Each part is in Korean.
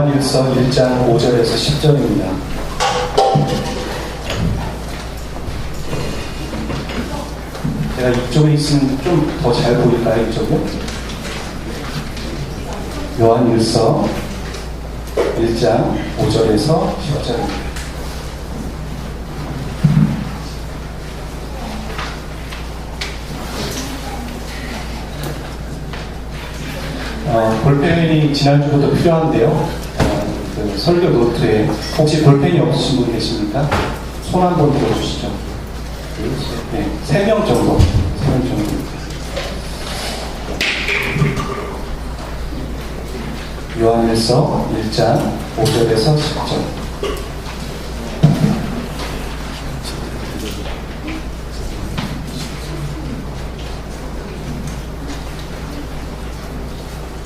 요한일서 1장 5절에서 10절입니다. 제가 이쪽에 있으면 좀 더 잘 보일까요? 이쪽은? 요한일서 1장 5절에서 10절입니다. 볼펜이 지난주부터 필요한데요. 그 설교 노트에 혹시 볼펜이 없으신 분 계십니까? 손 한번 들어주시죠. 네, 3명 정도. 3명 정도. 요한일서 1장 5절에서 10절.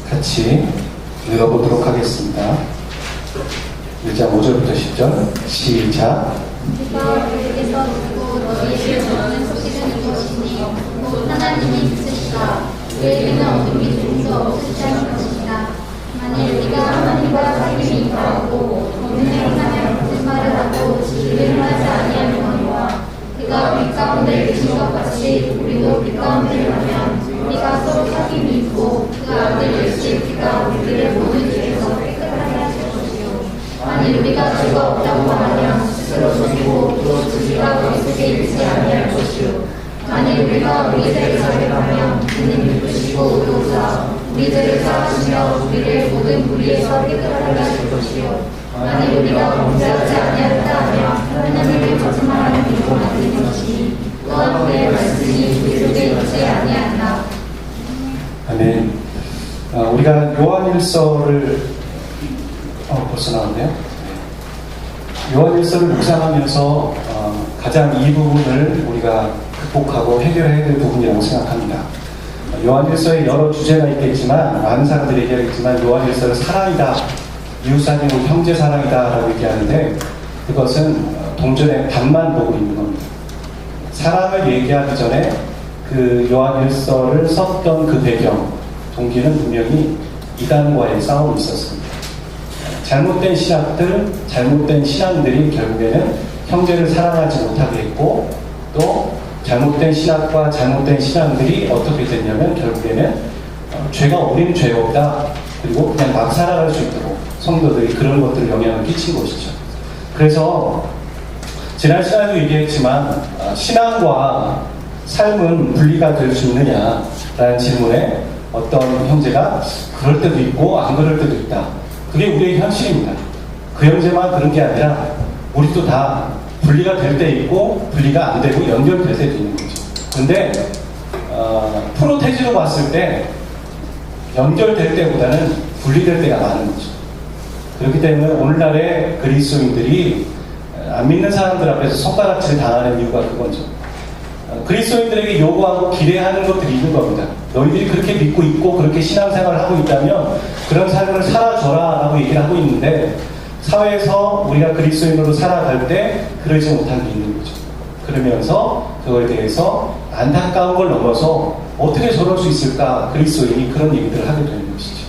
같이 읽어보도록 하겠습니다. 1장 5절부터 10절 시작. 우리가 그에게서 듣고 너희에게 전하는 소식은 이것이니 곧 하나님이 있으시다. 우리에게는 어둠이 조금도 없으시 않을 것이다. 만일 우리가 하나님과 사귐이 있다고 없는 행사며 거짓말을 하고 진리를 하지 아니하려거니와 그가 우리 가운데 계신 것 같이 우리도 우리 가운데 가면 우리가 서로 사귐이 있고 그 아들 예수 그가 우리를 모든 죄에서 깨끗하게 하실 것이요 만일 우리가 죄가 없다고 말하면 스스로 속이고 또 진리가 우리 속에 있지 아니할 것이요 만일 우리가 우리 죄를 자백하면 그는 믿으시고 의로우사 우리 죄를 사하시며 우리를 모든 불의에서 깨끗하게 하실 것이요 만일 우리가 범죄하지 아니하였다 하면 하나님을 거짓말하는 이로 만드는 것이 또한 그의 말씀이 우리 속에 있지 아니하나. 아멘. 우리가 요한일서를 벌써 나왔네요. 요한일서를 묵상하면서 가장 이 부분을 우리가 극복하고 해결해야 될 부분이라고 생각합니다. 요한일서에 여러 주제가 있겠지만 많은 사람들이 얘기하겠지만 요한일서는 사랑이다, 이웃사랑이고 형제사랑이다 라고 얘기하는데 그것은 동전의 반만 보고 있는 겁니다. 사랑을 얘기하기 전에 그 요한일서를 썼던 그 배경, 동기는 분명히 이단과의 싸움이 있었습니다. 잘못된 신학들, 잘못된 신앙들이 결국에는 형제를 사랑하지 못하게 했고 또 잘못된 신학과 잘못된 신앙들이 어떻게 됐냐면 결국에는 죄가 우리는 죄가 없다 그리고 그냥 막 살아갈 수 있도록 성도들이 그런 것들을 영향을 끼친 것이죠. 그래서 지난 시간에도 얘기했지만 신앙과 삶은 분리가 될 수 있느냐라는 질문에 어떤 형제가 그럴 때도 있고 안 그럴 때도 있다. 그게 우리의 현실입니다. 그 형제만 그런 게 아니라 우리도 다 분리가 될 때 있고 분리가 안 되고 연결될 때도 있는 거죠. 근데 프로테지로 봤을 때 연결될 때보다는 분리될 때가 많은 거죠. 그렇기 때문에 오늘날의 그리스도인들이 안 믿는 사람들 앞에서 손가락질 당하는 이유가 그거죠. 그리스도인들에게 요구하고 기대하는 것들이 있는 겁니다. 너희들이 그렇게 믿고 있고 그렇게 신앙생활을 하고 있다면 그런 삶을 살아줘라 라고 얘기를 하고 있는데 사회에서 우리가 그리스도인으로 살아갈 때 그러지 못한 게 있는 거죠. 그러면서 그거에 대해서 안타까운 걸 넘어서 어떻게 저럴 수 있을까 그리스도인이 그런 얘기들을 하게 되는 것이죠.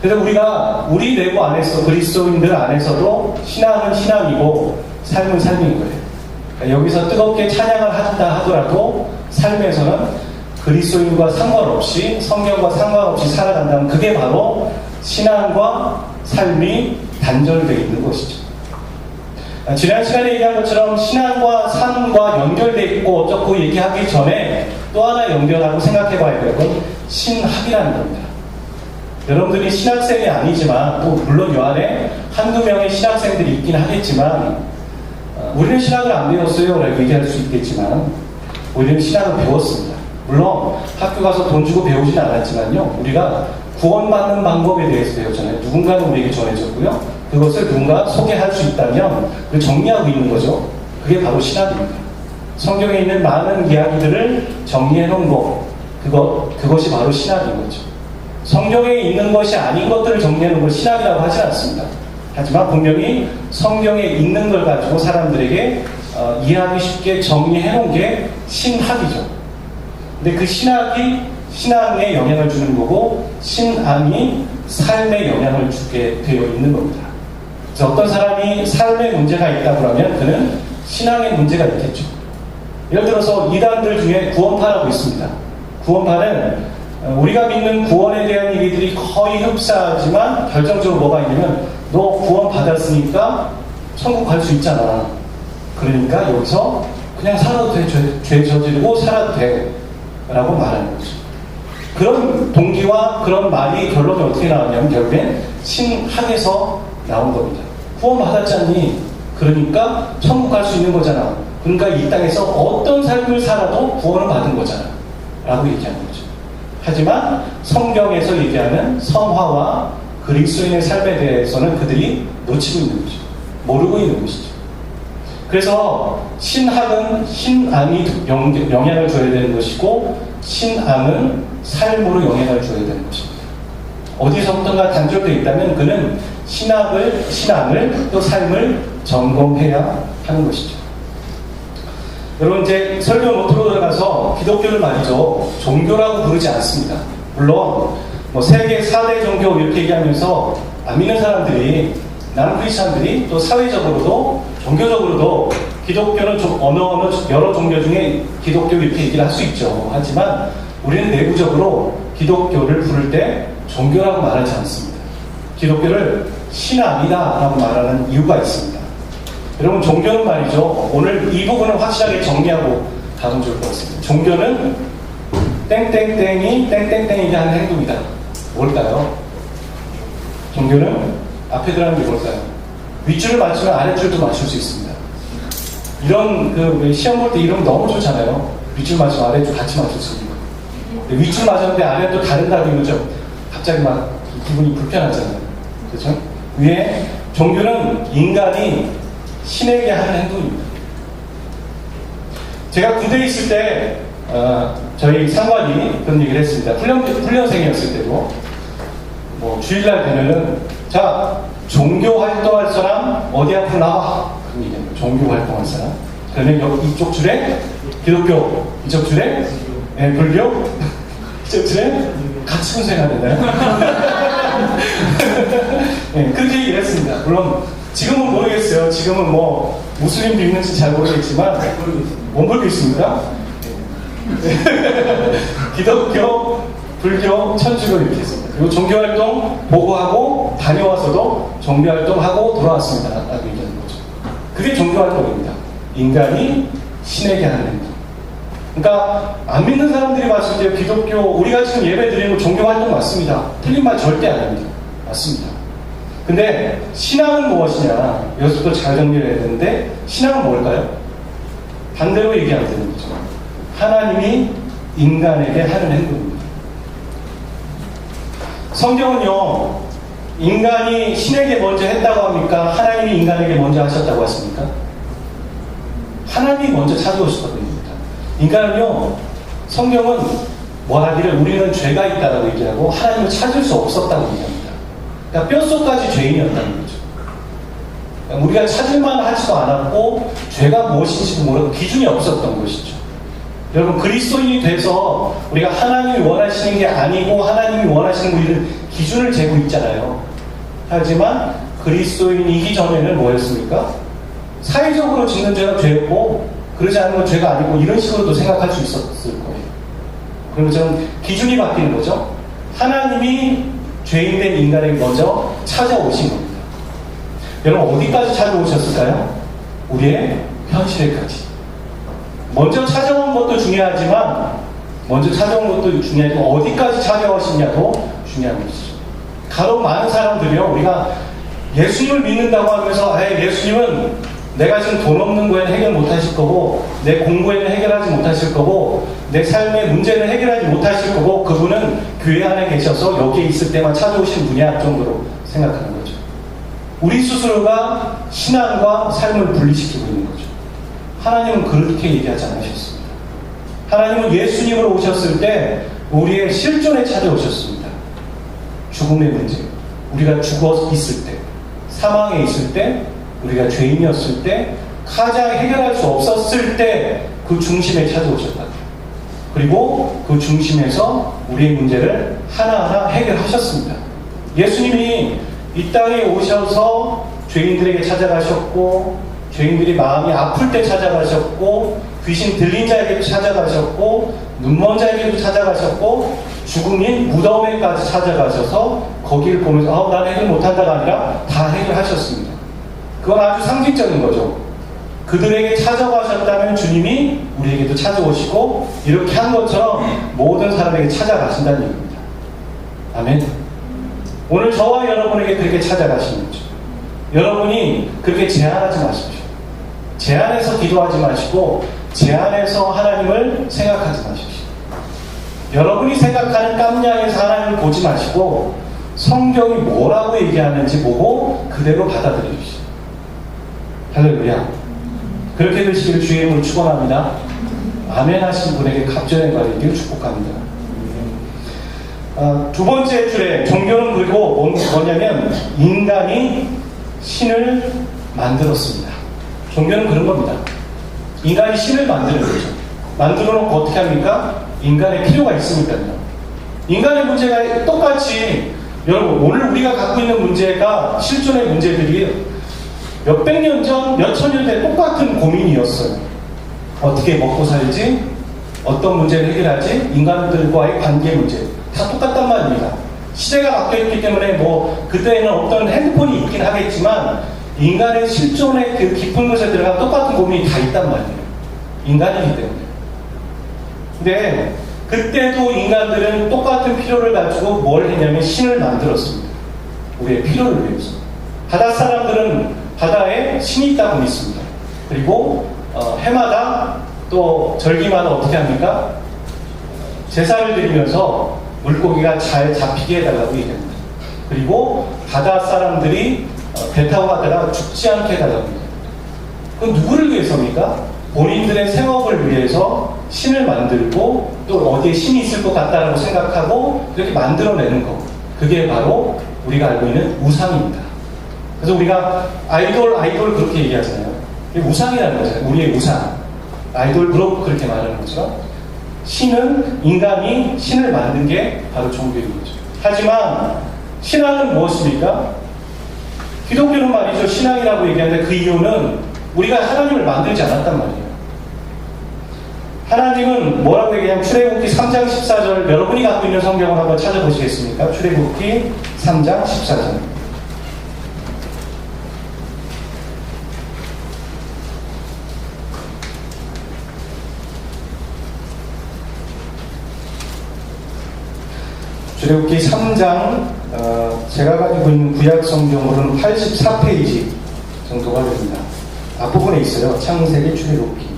그래서 우리가 우리 내부 안에서 그리스도인들 안에서도 신앙은 신앙이고 삶은 삶인 거예요. 여기서 뜨겁게 찬양을 한다 하더라도 삶에서는 그리스도인과 상관없이 성경과 상관없이 살아간다면 그게 바로 신앙과 삶이 단절되어 있는 것이죠. 지난 시간에 얘기한 것처럼 신앙과 삶과 연결되어 있고 어쩌고 얘기하기 전에 또 하나 연결하고 생각해 봐야 될 건 신학이라는 겁니다. 여러분들이 신학생이 아니지만 또 물론 요 안에 한두 명의 신학생들이 있긴 하겠지만 우리는 신학을 안 배웠어요 라고 얘기할 수 있겠지만 우리는 신학을 배웠습니다. 물론 학교 가서 돈 주고 배우진 않았지만요 우리가 구원받는 방법에 대해서 배웠잖아요. 누군가는 우리에게 전해졌고요 그것을 누군가 소개할 수 있다면 그걸 정리하고 있는 거죠. 그게 바로 신학입니다. 성경에 있는 많은 이야기들을 정리해 놓은 것 그것이 바로 신학인 거죠. 성경에 있는 것이 아닌 것들을 정리해 놓은 걸 신학이라고 하지 않습니다. 하지만 분명히 성경에 있는 걸 가지고 사람들에게 이해하기 쉽게 정리해 놓은 게 신학이죠. 근데 그 신학이 신앙에 영향을 주는 거고 신앙이 삶에 영향을 주게 되어 있는 겁니다. 그래서 어떤 사람이 삶에 문제가 있다고 하면 그는 신앙에 문제가 있겠죠. 예를 들어서 이단들 중에 구원파라고 있습니다. 구원파는 우리가 믿는 구원에 대한 얘기들이 거의 흡사하지만 결정적으로 뭐가 있냐면 너 구원 받았으니까 천국 갈 수 있잖아. 그러니까 여기서 그냥 살아도 돼. 죄 저지르고 살아도 돼. 라고 말하는 거죠. 그런 동기와 그런 말이 결론이 어떻게 나왔냐면 결국엔 신학에서 나온 겁니다. 구원 받았잖니. 그러니까 천국 갈 수 있는 거잖아. 그러니까 이 땅에서 어떤 삶을 살아도 구원을 받은 거잖아. 라고 얘기하는 거죠. 하지만 성경에서 얘기하는 성화와 그리스도인의 삶에 대해서는 그들이 놓치고 있는 거죠. 모르고 있는 것이죠. 그래서 신학은 신앙이 영향을 줘야 되는 것이고 신앙은 삶으로 영향을 줘야 되는 것입니다. 어디서부터가 단절되어 있다면 그는 신앙을 또 삶을 점검해야 하는 것이죠. 여러분 이제 설교 노트로 들어가서 기독교를 말이죠. 종교라고 부르지 않습니다. 물론 뭐 세계 4대 종교 이렇게 얘기하면서 안 믿는 사람들이 나는 크리스찬들이 또 사회적으로도 종교적으로도 기독교는 좀 어느 여러 종교 중에 기독교 이렇게 얘기를 할 수 있죠. 하지만 우리는 내부적으로 기독교를 부를 때 종교라고 말하지 않습니다. 기독교를 신앙이다 라고 말하는 이유가 있습니다. 여러분 종교는 말이죠. 오늘 이 부분을 확실하게 정리하고 가면 좋을 것 같습니다. 종교는 땡땡땡이 땡땡땡이게 하는 행동이다. 뭘까요? 종교는 앞에 들어가는 게 뭘까요? 윗줄을 맞추면 아랫줄도 맞출 수 있습니다. 이런 시험 볼 때 이러면 너무 좋잖아요. 윗줄 맞추면 아랫줄 같이 맞출 수 있는 거. 윗줄 맞았는데 아래도 다른다고 이러면 좀 갑자기 막 기분이 불편하잖아요. 그렇죠? 위에 종교는 인간이 신에게 하는 행동입니다. 제가 군대에 있을 때 저희 상관이 그런 얘기를 했습니다. 훈련생이었을 때도 뭐 주일날 되면은 자 종교 활동할 사람 어디 앞으로 나와 그런 얘기합니다. 종교 활동할 사람 그러면 여기 이쪽 줄에 기독교 이쪽 줄에 불교 이쪽 줄에 같이 순서해야 되나요? 네, 그렇게 얘기를 했습니다. 물론 지금은 모르겠어요. 지금은 뭐 무슬림도 있는지 잘 모르겠지만 못 모르고 있습니다. 기독교, 불교, 천주교 이렇게 했습니다. 그리고 종교활동 보고하고 다녀와서도 종교활동하고 돌아왔습니다. 라고 얘기하는 거죠. 그게 종교활동입니다. 인간이 신에게 하는 행동. 그러니까 안 믿는 사람들이 봤을 때 기독교 우리가 지금 예배 드리는 거 종교활동 맞습니다. 틀린 말 절대 아닙니다. 맞습니다. 근데 신앙은 무엇이냐 여기서도 잘 정리를 해야 되는데 신앙은 뭘까요? 반대로 얘기하면 되는 거죠. 하나님이 인간에게 하는 행동입니다. 성경은요 인간이 신에게 먼저 했다고 합니까? 하나님이 인간에게 먼저 하셨다고 하십니까? 하나님이 먼저 찾아오셨거든요. 인간은요 성경은 뭐하기를 우리는 죄가 있다라고 얘기하고 하나님을 찾을 수 없었다고 얘기합니다. 그러니까 뼛속까지 죄인이었다는 거죠. 그러니까 우리가 찾을만 하지도 않았고 죄가 무엇인지도 모르고 기준이 없었던 것이죠. 여러분 그리스도인이 돼서 우리가 하나님이 원하시는 게 아니고 하나님이 원하시는 우리는 기준을 재고 있잖아요. 하지만 그리스도인이기 전에는 뭐였습니까? 사회적으로 짓는 죄가 죄였고 그러지 않은 건 죄가 아니고 이런 식으로도 생각할 수 있었을 거예요. 그러면 저는 기준이 바뀌는 거죠. 하나님이 죄인된 인간에게 먼저 찾아오신 겁니다. 여러분 어디까지 찾아오셨을까요? 우리의 현실에까지. 먼저 찾아온 것도 중요하지만 어디까지 찾아오시냐도 중요한 것이죠. 간혹 많은 사람들이요 우리가 예수님을 믿는다고 하면서 예수님은 내가 지금 돈 없는 거에는 해결 못하실 거고 내 공부에는 해결하지 못하실 거고 내 삶의 문제는 해결하지 못하실 거고 그분은 교회 안에 계셔서 여기에 있을 때만 찾아오신 분이야 정도로 생각하는 거죠. 우리 스스로가 신앙과 삶을 분리시키고 있는 거죠. 하나님은 그렇게 얘기하지 않으셨습니다. 하나님은 예수님으로 오셨을 때 우리의 실존에 찾아오셨습니다. 죽음의 문제, 우리가 죽어 있을 때, 사망에 있을 때, 우리가 죄인이었을 때, 가장 해결할 수 없었을 때 그 중심에 찾아오셨다. 그리고 그 중심에서 우리의 문제를 하나하나 해결하셨습니다. 예수님이 이 땅에 오셔서 죄인들에게 찾아가셨고, 죄인들이 마음이 아플 때 찾아가셨고, 귀신 들린 자에게도 찾아가셨고, 눈먼 자에게도 찾아가셨고, 죽음인 무덤에까지 찾아가셔서 거기를 보면서 난 해결 못한다가 아니라 다 해결하셨습니다. 그건 아주 상징적인 거죠. 그들에게 찾아가셨다면 주님이 우리에게도 찾아오시고 이렇게 한 것처럼 모든 사람에게 찾아가신다는 얘기입니다. 아멘. 오늘 저와 여러분에게 그렇게 찾아가시는 거죠. 여러분이 그렇게 제한하지 마십시오. 제한해서 기도하지 마시고 제한해서 하나님을 생각하지 마십시오. 여러분이 생각하는 깜냥에서 하나님을 보지 마시고 성경이 뭐라고 얘기하는지 보고 그대로 받아들이십시오. 할렐루야. 그렇게 되시길 주의 이름으로 축원합니다. 아멘 하신 분에게 갑절의 말이길 축복합니다. 두 번째 줄에 종교는 그리고 뭐냐면 인간이 신을 만들었습니다. 종교는 그런 겁니다. 인간이 신을 만드는 거죠. 만들어 놓고 어떻게 합니까? 인간의 필요가 있으니까요. 인간의 문제가 똑같이 여러분 오늘 우리가 갖고 있는 문제가 실존의 문제들이 몇백 년 전, 몇천 년 전 똑같은 고민이었어요. 어떻게 먹고 살지? 어떤 문제를 해결하지? 인간들과의 관계 문제. 다 똑같단 말입니다. 시대가 바뀌었기 때문에 그때는 어떤 핸드폰이 있긴 하겠지만 인간의 실존의 그 깊은 곳에 들어가 똑같은 고민이 다 있단 말이에요. 인간이기 때문에. 근데 그때도 인간들은 똑같은 필요를 가지고 뭘 했냐면 신을 만들었습니다. 우리의 필요를 위해서. 바다 사람들은 바다에 신이 있다고 믿습니다. 그리고 해마다 또 절기마다 어떻게 합니까? 제사를 드리면서 물고기가 잘 잡히게 해달라고 얘기합니다. 그리고 바다 사람들이 배 타고 가다가 죽지 않게 해달라고 합니다. 그건 누구를 위해서입니까? 본인들의 생업을 위해서 신을 만들고 또 어디에 신이 있을 것 같다라고 생각하고 이렇게 만들어내는 거. 그게 바로 우리가 알고 있는 우상입니다. 그래서 우리가 아이돌 그렇게 얘기하잖아요. 우상이라는 거잖아요. 우리의 우상. 아이돌 그룹 그렇게 말하는 거죠. 신은 인간이 신을 만든 게 바로 종교인 거죠. 하지만 신앙은 무엇입니까? 기독교는 말이죠. 신앙이라고 얘기하는데 그 이유는 우리가 하나님을 만들지 않았단 말이에요. 하나님은 뭐라고 얘기하면 출애굽기 3장 14절 여러분이 갖고 있는 성경을 한번 찾아보시겠습니까? 출애굽기 3장 14절. 출애굽기 3장 제가 가지고 있는 구약 성경으로는 84페이지 정도가 됩니다. 앞부분에 있어요. 창세기 출애굽기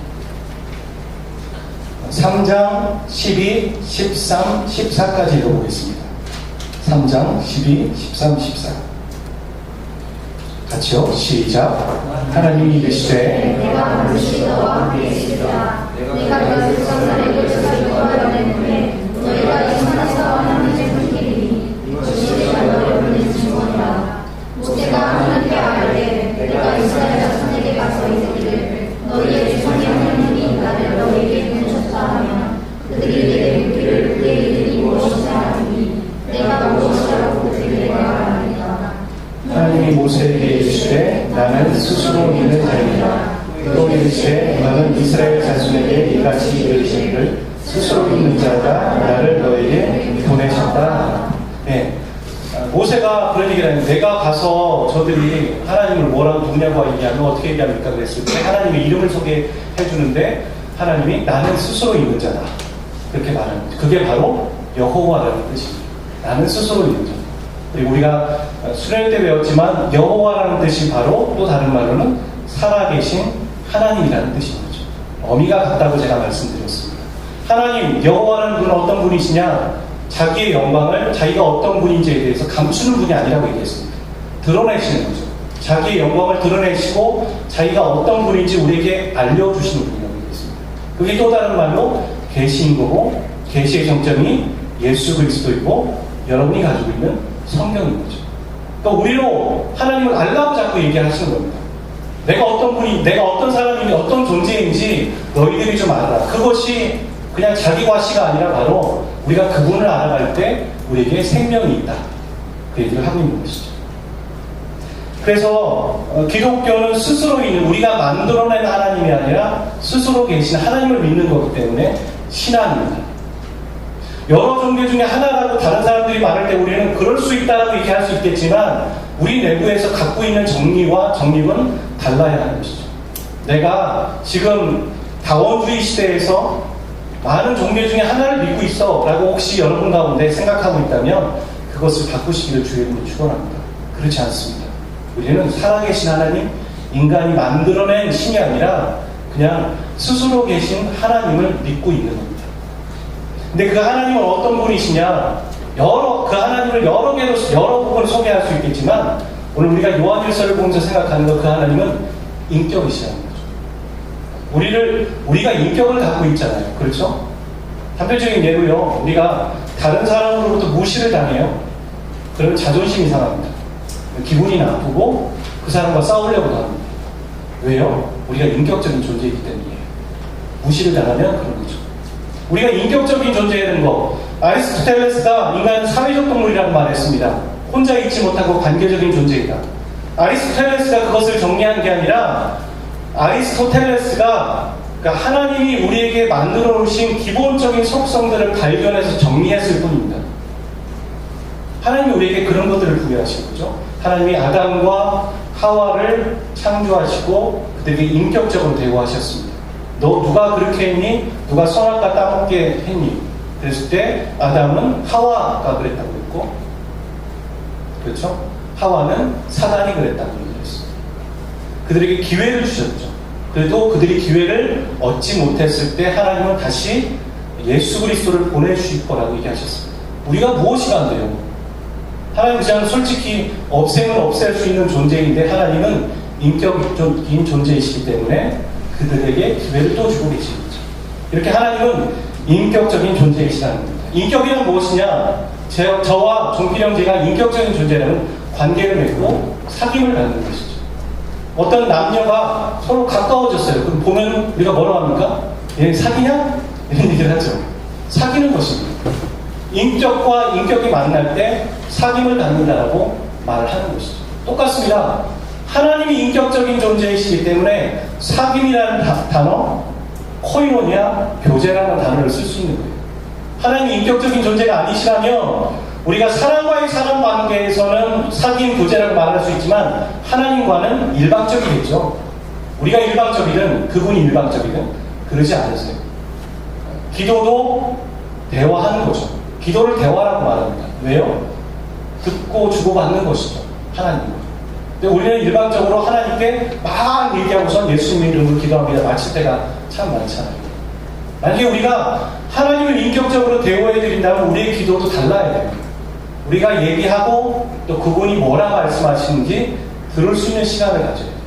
3장 12, 13, 14까지 읽어보겠습니다. 3장 12, 13, 14 같이요. 시작. 하나님이 이르시되 내가 반드시 너와 함께 있으리라. 내가 너를 백성들에게 주사주와 연했는데 너희가 이 산에서 하나님의 손길이니 이것이 내가 너를 보낸 증거니라. 모세가 하나님께 아뢰되 내가 이스라엘 자손에게 가서 이르기를 너희의 조상의 하나님이 나를 너희에게 보내셨다 하면 그들이 내게 묻기를 그의 이름이 무엇이냐 하니 내가 무엇이라고 그들에게 말하리라. 하나님이 모세에게 이르시되 나는 스스로 있는 자이니라. 또 이르시되 너는 이스라엘 자손에게 이같이 이르시기를 스스로 있는 자가 나를 너에게 보내셨다. 네. 모세가 그런 얘기를 하는데 내가 가서 저들이 하나님을 뭐라고 누구냐고 얘기하면 어떻게 얘기합니까? 그랬을 때 하나님의 이름을 소개해 주는데 하나님이 나는 스스로 있는 자다. 그렇게 말하는 거죠. 그게 바로 여호와라는 뜻입니다. 나는 스스로 있는 자다. 그리고 우리가 수련회 때 배웠지만 여호와라는 뜻이 바로 또 다른 말로는 살아계신 하나님이라는 뜻인 거죠. 어미가 같다고 제가 말씀드렸습니다. 하나님, 여호와라는 분은 어떤 분이시냐? 자기의 영광을 자기가 어떤 분인지에 대해서 감추는 분이 아니라고 얘기했습니다. 드러내시는 거죠. 자기의 영광을 드러내시고 자기가 어떤 분인지 우리에게 알려주시는 분이라고 얘기했습니다. 그게 또 다른 말로 계시인 거고 계시의 정점이 예수 그리스도이고 여러분이 가지고 있는 성경인 거죠. 그러니까 우리로 하나님을 알라고 자꾸 얘기하시는 겁니다. 내가 어떤 분이, 내가 어떤 사람인지, 어떤 존재인지 너희들이 좀 알아라. 그냥 자기 과시가 아니라 바로 우리가 그분을 알아갈 때 우리에게 생명이 있다. 그 얘기를 하고 있는 것이죠. 그래서 기독교는 스스로 있는 우리가 만들어낸 하나님이 아니라 스스로 계신 하나님을 믿는 거기 때문에 신앙입니다. 여러 종교 중에 하나라고 다른 사람들이 말할 때 우리는 그럴 수 있다라고 얘기할 수 있겠지만 우리 내부에서 갖고 있는 정리와 정립은 달라야 하는 것이죠. 내가 지금 다원주의 시대에서 많은 종교 중에 하나를 믿고 있어 라고 혹시 여러분 가운데 생각하고 있다면 그것을 바꾸시기를 주의 이름으로 축원합니다. 그렇지 않습니다. 우리는 살아계신 하나님, 인간이 만들어낸 신이 아니라 그냥 스스로 계신 하나님을 믿고 있는 겁니다. 근데 그 하나님은 어떤 분이시냐? 그 하나님을 여러 개로, 여러 부분을 소개할 수 있겠지만 오늘 우리가 요한일서를 보면서 생각하는 것, 그 하나님은 인격이시라는 거죠. 우리가 인격을 갖고 있잖아요. 그렇죠? 단편적인 예로요. 우리가 다른 사람으로부터 무시를 당해요. 그러면 자존심이 상합니다. 기분이 나쁘고 그 사람과 싸우려고도 합니다. 왜요? 우리가 인격적인 존재이기 때문이에요. 무시를 당하면 그런 거죠. 우리가 인격적인 존재해야 되는 거, 아리스토텔레스가 인간은 사회적 동물이라고 말했습니다. 혼자 있지 못하고 관계적인 존재이다. 아리스토텔레스가 그것을 정리한 게 아니라 아리스토텔레스가 그러니까 하나님이 우리에게 만들어 놓으신 기본적인 속성들을 발견해서 정리했을 뿐입니다. 하나님이 우리에게 그런 것들을 부여하신 거죠. 하나님이 아담과 하와를 창조하시고 그들에게 인격적으로 대우하셨습니다. 너 누가 그렇게 했니? 누가 선악과 따먹게 했니? 그랬을 때 아담은 하와가 그랬다고 했고, 그렇죠? 하와는 사단이 그랬다고 얘기했습니다. 그들에게 기회를 주셨죠. 그래도 그들이 기회를 얻지 못했을 때 하나님은 다시 예수 그리스도를 보내주실 거라고 얘기하셨습니다. 우리가 무엇이 안 돼요? 하나님 그냥 솔직히 없애면 없앨 수 있는 존재인데 하나님은 인격적인 존재이시기 때문에 그들에게 기회를 또 주고 계신 거죠. 이렇게 하나님은 인격적인 존재이시라는 겁니다. 인격이란 무엇이냐? 저와 종필 형제가 인격적인 존재라는 관계를 맺고 사귐을 갖는 것이죠. 어떤 남녀가 서로 가까워졌어요. 그럼 보면 우리가 뭐라고 합니까? 얘 사귀냐? 이런 얘기를 하죠. 사귀는 것입니다. 인격과 인격이 만날 때 사귐을 갖는다라고 말을 하는 것이죠. 똑같습니다. 하나님이 인격적인 존재이시기 때문에 사귐이라는 단어, 코이노니아, 교제라는 단어를 쓸 수 있는 거예요. 하나님이 인격적인 존재가 아니시라면 우리가 사람과의 사람 관계에서는 사귐, 교제라고 말할 수 있지만 하나님과는 일방적이겠죠. 우리가 일방적이든 그분이 일방적이든 그러지 않으세요. 기도도 대화하는 거죠. 기도를 대화라고 말합니다. 왜요? 듣고 주고받는 것이죠. 하나님과. 근데 우리는 일반적으로 하나님께 막 얘기하고서 예수님 이름으로 기도합니다. 마칠 때가 참 많잖아요. 만약에 우리가 하나님을 인격적으로 대우해드린다면 우리의 기도도 달라야 돼요. 우리가 얘기하고 또 그분이 뭐라 말씀하시는지 들을 수 있는 시간을 가져야 돼요.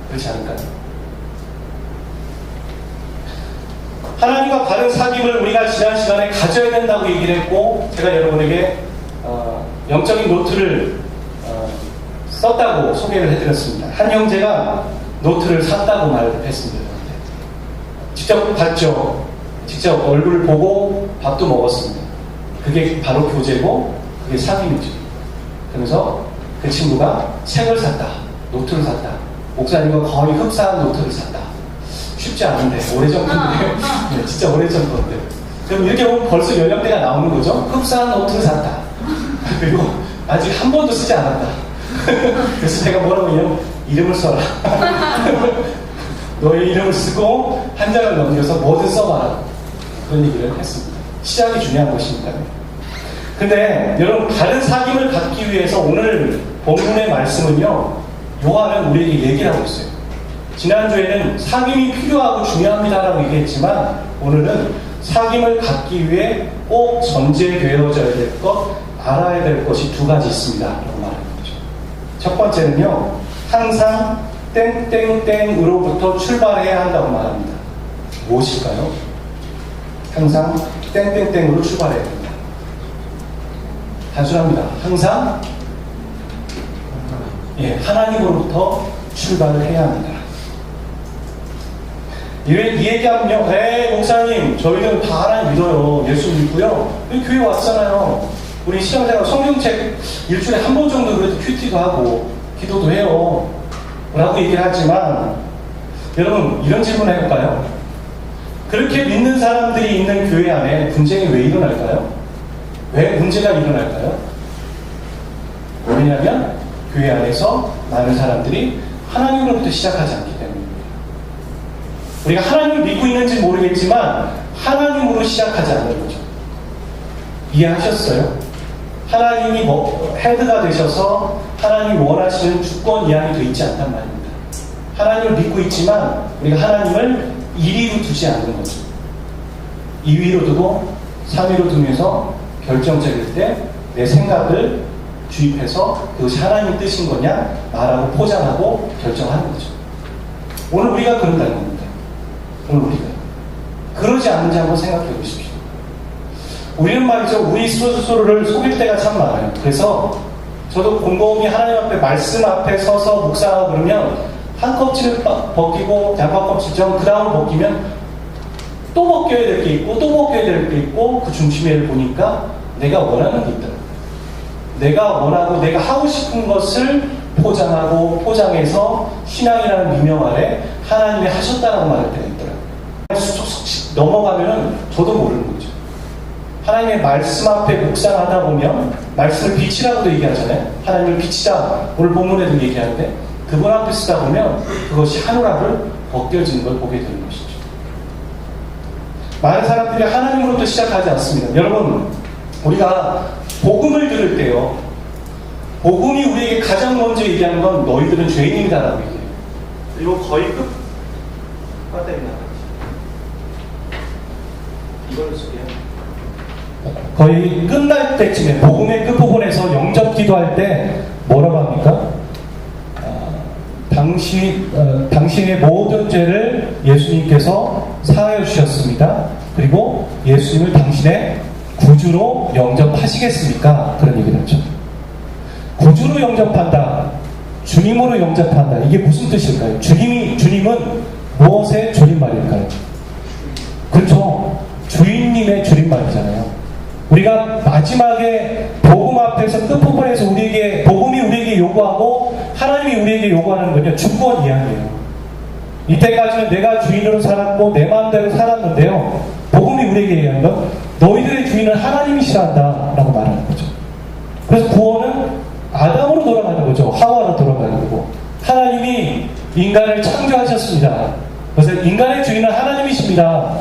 그렇지 않을까요? 하나님과 바른 사귐을 우리가 지난 시간에 가져야 된다고 얘기를 했고 제가 여러분에게 영적인 노트를 썼다고 소개를 해드렸습니다. 한 형제가 노트를 샀다고 말을 했습니다. 직접 봤죠. 직접 얼굴을 보고 밥도 먹었습니다. 그게 바로 교제고 그게 사귐이죠. 그러면서 그 친구가 책을 샀다. 노트를 샀다. 목사님과 거의 흡사한 노트를 샀다. 쉽지 않은데 오래전 건데 네, 진짜 오래전 건데 그럼 이렇게 보면 벌써 연령대가 나오는 거죠. 흡사한 노트를 샀다. 그리고 아직 한 번도 쓰지 않았다. 그래서 제가 뭐라고 해요? 이름을 써라. 너의 이름을 쓰고 한 장을 넘겨서 뭐든 써봐라. 그런 얘기를 했습니다. 시작이 중요한 것입니다. 근데 여러분 다른 사귐을 갖기 위해서 오늘 본문의 말씀은요 요한은 우리에게 얘기를 하고 있어요. 지난주에는 사귐이 필요하고 중요합니다라고 얘기했지만 오늘은 사귐을 갖기 위해 꼭 전제되어져야 될 것, 알아야 될 것이 두 가지 있습니다 라고 말하는 거죠. 첫 번째는요 항상 땡땡땡으로부터 출발해야 한다고 말합니다. 무엇일까요? 항상 땡땡땡으로 출발해야 됩니다. 단순합니다. 항상 하나님으로부터 출발을 해야 합니다. 이 얘기하면요, 목사님, 저희는 다 하나님 믿어요. 예수 믿고요. 우리 교회 왔잖아요. 우리 신앙생활 성경책 일주일에 한 번 정도 그래도 큐티도 하고, 기도도 해요. 라고 얘기를 하지만, 여러분, 이런 질문 해볼까요? 그렇게 믿는 사람들이 있는 교회 안에 분쟁이 왜 일어날까요? 왜 문제가 일어날까요? 왜냐하면 교회 안에서 많은 사람들이 하나님으로부터 시작하지 않기 때문입니다. 우리가 하나님을 믿고 있는지 모르겠지만 하나님으로 시작하지 않는 거죠. 이해하셨어요? 하나님이 헤드가 되셔서 하나님이 원하시는 주권 이하이 되어 있지 않단 말입니다. 하나님을 믿고 있지만 우리가 하나님을 1위로 두지 않는 거죠. 2위로 두고 3위로 두면서 결정적일 때 내 생각을 주입해서 그것이 하나님의 뜻인 거냐 말하고 포장하고 결정하는 거죠. 오늘 우리가 그런다는 겁니다. 오늘 우리가 그러지 않는지 한번 생각해 보십시오. 우리는 말이죠, 우리 스스로를 속일 때가 참 많아요. 그래서 저도 곰곰이 하나님 앞에 말씀 앞에 서서 묵상하고 그러면 한 껍질을 벗기고 양파 껍질처럼 그 다음을 벗기면 또 벗겨야 될 게 있고 또 벗겨야 될 게 있고 그 중심에를 보니까 내가 원하는 게 있더라고요. 내가 원하고 내가 하고 싶은 것을 포장해서 신앙이라는 미명 아래 하나님이 하셨다라고 말할 때가 있더라고요. 쏙쏙 넘어가면 저도 모르는 거죠. 하나님의 말씀 앞에 묵상하다 보면 말씀을 빛이라고도 얘기하잖아요. 하나님을 빛이다. 오늘 본문에도 얘기하는데 그분 앞에 쓰다 보면 그것이 하늘하늘 벗겨지는 걸 보게 되는 것이죠. 많은 사람들이 하나님으로부터 시작하지 않습니다. 여러분, 우리가 복음을 들을 때요, 복음이 우리에게 가장 먼저 얘기하는 건 너희들은 죄인이다라고 얘기해요. 그리고 거의 배터리 나가지. 이걸로 쓸게요. 거의 끝날 때쯤에 복음의 끝부분에서 영접 기도할 때 뭐라고 합니까? 당신의 모든 죄를 예수님께서 사하여 주셨습니다. 그리고 예수님을 당신의 구주로 영접하시겠습니까? 그런 얘기를 하죠. 구주로 영접한다, 주님으로 영접한다. 이게 무슨 뜻일까요? 주님은 무엇의 줄임말일까요? 그렇죠. 주인님의 줄임말이잖아요. 우리가 마지막에 복음 앞에서 끝부분에서 복음이 우리에게 요구하고 하나님이 우리에게 요구하는 건요, 주권 이야기예요. 이때까지는 내가 주인으로 살았고 내 마음대로 살았는데요, 복음이 우리에게 얘기하는 건 너희들의 주인은 하나님이시란다 라고 말하는 거죠. 그래서 구원은 아담으로 돌아가는 거죠. 하와로 돌아가는 거고, 하나님이 인간을 창조하셨습니다. 그래서 인간의 주인은 하나님이십니다.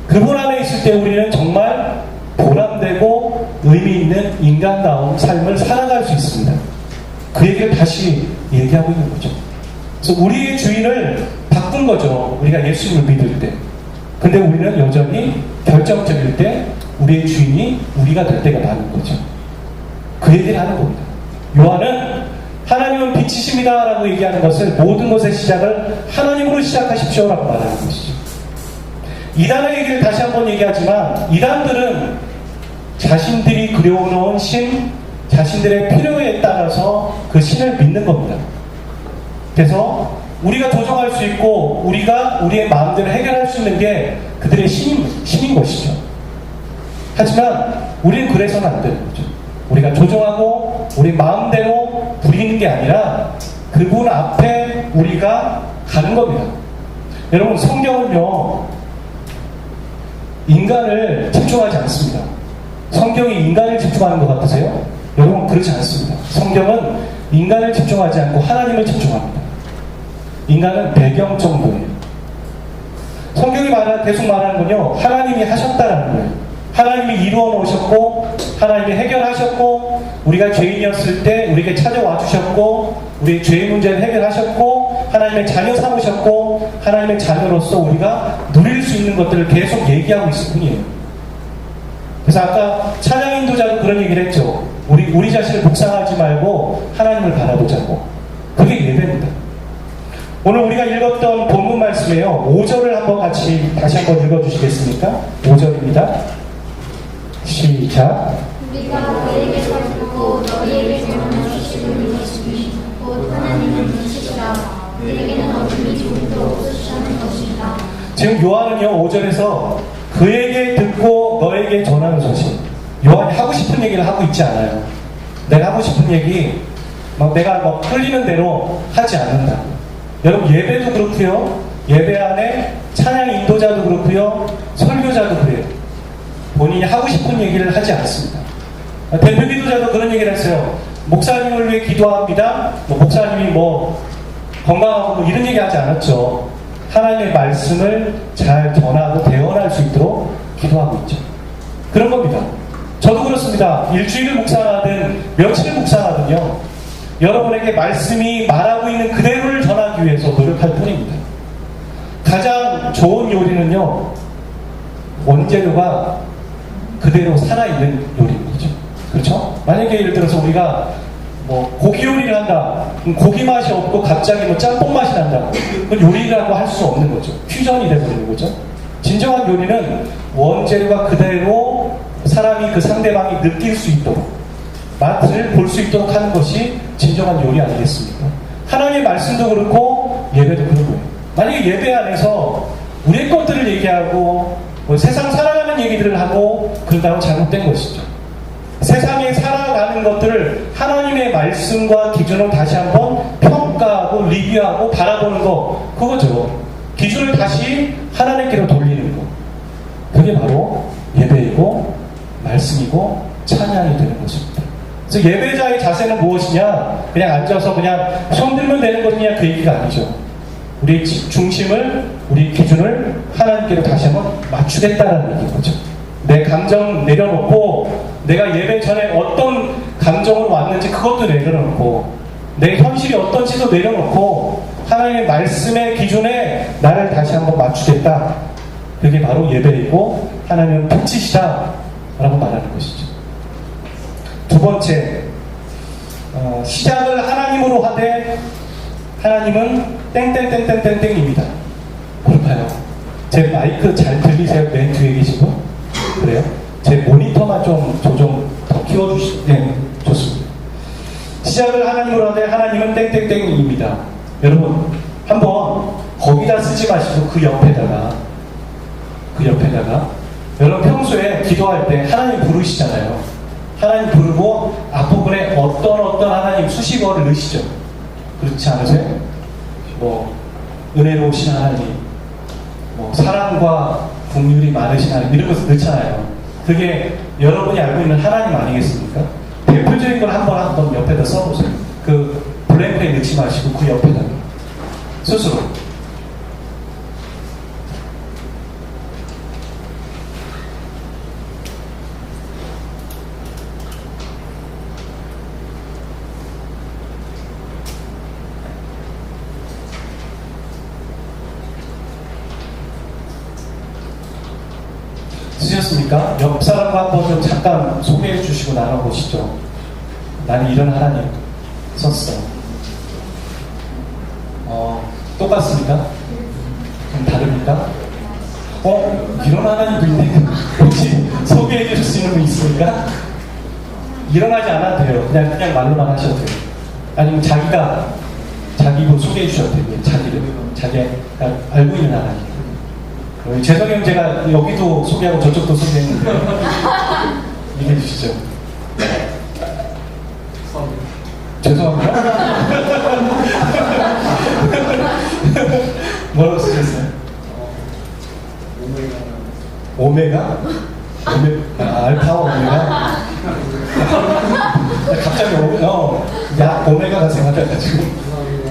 그분 안에 있을 때 우리는 정말 보람되고 의미 있는 인간다운 삶을 살아갈 수 있습니다. 그 얘기를 다시 얘기하고 있는 거죠. 그래서 우리의 주인을 바꾼 거죠. 우리가 예수님을 믿을 때. 근데 우리는 여전히 결정적일 때 우리의 주인이 우리가 될 때가 많은 거죠. 그 얘기를 하는 겁니다. 요한은 하나님은 빛이십니다 라고 얘기하는 것을 모든 것의 시작을 하나님으로 시작하십시오 라고 말하는 것이죠. 이단의 얘기를 다시 한번 얘기하지만 이단들은 자신들이 그려놓은 신, 자신들의 필요에 따라서 그 신을 믿는 겁니다. 그래서 우리가 조정할 수 있고 우리가 우리의 마음대로 해결할 수 있는 게 그들의 신인 것이죠. 하지만 우리는 그래서는 안 되는 거죠. 우리가 조정하고 우리 마음대로 부리는 게 아니라 그분 앞에 우리가 가는 겁니다. 여러분, 성경은요, 인간을 집중하지 않습니다. 성경이 인간을 집중하는 것 같으세요? 여러분, 그렇지 않습니다. 성경은 인간을 집중하지 않고 하나님을 집중합니다. 인간은 배경 정도예요. 성경이 계속 말하는 건요, 하나님이 하셨다라는 거예요. 하나님이 이루어 놓으셨고 하나님이 해결하셨고 우리가 죄인이었을 때 우리에게 찾아와 주셨고 우리의 죄의 문제를 해결하셨고 하나님의 자녀 삼으셨고 하나님의 자녀로서 우리가 누릴 수 있는 것들을 계속 얘기하고 있을 뿐이에요. 그래서 아까 찬양 인도자도 그런 얘기를 했죠. 우리 자신을 묵상하지 말고 하나님을 바라보자고. 그게 예배입니다. 오늘 우리가 읽었던 본문 말씀이에요. 5절을 한번 다시 한번 읽어주시겠습니까? 5절입니다. 시작. 우리가 너희에게서 듣고 너희에게 전하는 소식을 믿었으니 곧 하나님은 빛이시라. 너희에게는 어둠이 조금도 없으시다 지금 요한은요 5절에서 그에게 듣고 너에게 전하는 소식, 요한이 하고 싶은 얘기를 하고 있지 않아요. 내가 하고 싶은 얘기 내가 흘리는 대로 하지 않는다. 여러분 예배도 그렇고요, 예배 안에 찬양 인도자도 그렇고요, 설교자도 그래요. 본인이 하고 싶은 얘기를 하지 않습니다. 대표 기도자도 그런 얘기를 했어요. 목사님을 위해 기도합니다. 목사님이 건강하고 이런 얘기 하지 않았죠. 하나님의 말씀을 잘 전하고 대언할 수 있도록 기도하고 있죠. 그런 겁니다. 저도 그렇습니다. 일주일을 묵상하든 며칠을 묵상하든요, 여러분에게 말씀이 말하고 있는 그대로를 전하기 위해서 노력할 뿐입니다. 가장 좋은 요리는요, 원재료가 그대로 살아있는 요리인 거죠. 그렇죠? 만약에 예를 들어서 우리가 고기 요리를 한다, 고기 맛이 없고 갑자기 짬뽕 맛이 난다, 그건 요리라고 할 수 없는 거죠. 퓨전이 되버리는 거죠. 진정한 요리는 원재료가 그대로 사람이 그 상대방이 느낄 수 있도록, 맛을 볼 수 있도록 하는 것이 진정한 요리 아니겠습니까? 하나님의 말씀도 그렇고 예배도 그런 거예요. 만약에 예배 안에서 우리의 것들을 얘기하고 세상 살아가는 얘기들을 하고 그런다면 잘못된 것이죠. 세상에 살아가는 것들을 하나님의 말씀과 기준을 다시 한번 평가하고 리뷰하고 바라보는 거, 그거죠. 기준을 다시 하나님께로 돌리는 거. 그게 바로 예배이고 말씀이고 찬양이 되는 것입니다. 그래서 예배자의 자세는 무엇이냐? 그냥 앉아서 그냥 손 들면 되는 것이냐, 그 얘기가 아니죠. 우리 중심을, 우리 기준을 하나님께로 다시 한번 맞추겠다라는 얘기인 거죠. 내 감정 내려놓고, 내가 예배 전에 어떤 감정으로 왔는지 그것도 내려놓고, 내 현실이 어떤지도 내려놓고 하나님의 말씀의 기준에 나를 다시 한번 맞추겠다. 그게 바로 예배이고 하나님은 빛이시다 라고 말하는 것이죠. 두 번째, 시작을 하나님으로 하되 하나님은 땡땡땡땡땡땡입니다. 그럴까요? 제 마이크 잘 들리세요? 맨 뒤에 계신 분? 그래요? 제 모니터만 좀 조정 더 키워주시면 네, 좋습니다. 시작을 하나님으로 하되 하나님은 땡땡땡입니다. 여러분 한번 거기다 쓰지 마시고 그 옆에다가 여러분 평소에 기도할 때 하나님 부르시잖아요. 하나님 부르고 앞부분에 어떤 하나님 수식어를 넣으시죠. 그렇지 않으세요? 은혜로우신 하나님, 사랑과 긍휼이 많으신 하나님, 이런 것을 넣잖아요. 그게 여러분이 알고 있는 하나님 아니겠습니까? 대표적인 걸 한번 옆에다 써보세요. 그 블랭크에 넣지 마시고 그 옆에다가 스스로. 쓰셨습니까? 옆 사람과 한번 좀 잠깐 소개해 주시고 나눠보시죠. 나는 이런 하나님 썼어. 똑같습니까? 좀 다릅니까? 이런 하나님도 있네. 혹시 소개해 주실 수 있는 분 있습니까? 일어나지 않아도 돼요. 그냥 말로만 하셔도 돼요. 아니면 자기 분 소개해 주셔도 돼요. 자기가 알고 있는 하나님. 재성이 형 제가 여기도 소개하고 저쪽도 소개했는데 얘기해 주시죠. 죄송합니다. 뭐라고 쓰셨어요? 오메가? 알파와 오메가? 갑자기 오메가가 생각해가지고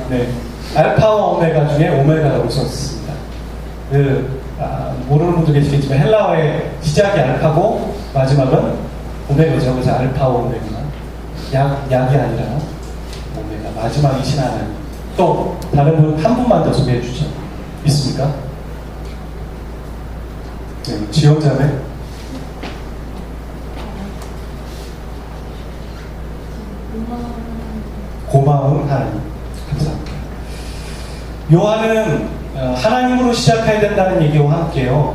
네, 알파와 오메가 중에 오메가라고 썼습니다. 모르는 분도 계시겠지만 헬라어의 시작이 알파고 마지막은 오메가죠. 그래서 알파와 오메가, 약이 아니라 오메가, 마지막이신 하나님. 또 다른 분 한 분만 더 소개해 주죠. 있습니까? 네, 지원자매. 고마운 하나님. 감사합니다. 요한은 하나님으로 시작해야 된다는 얘기와 함께요,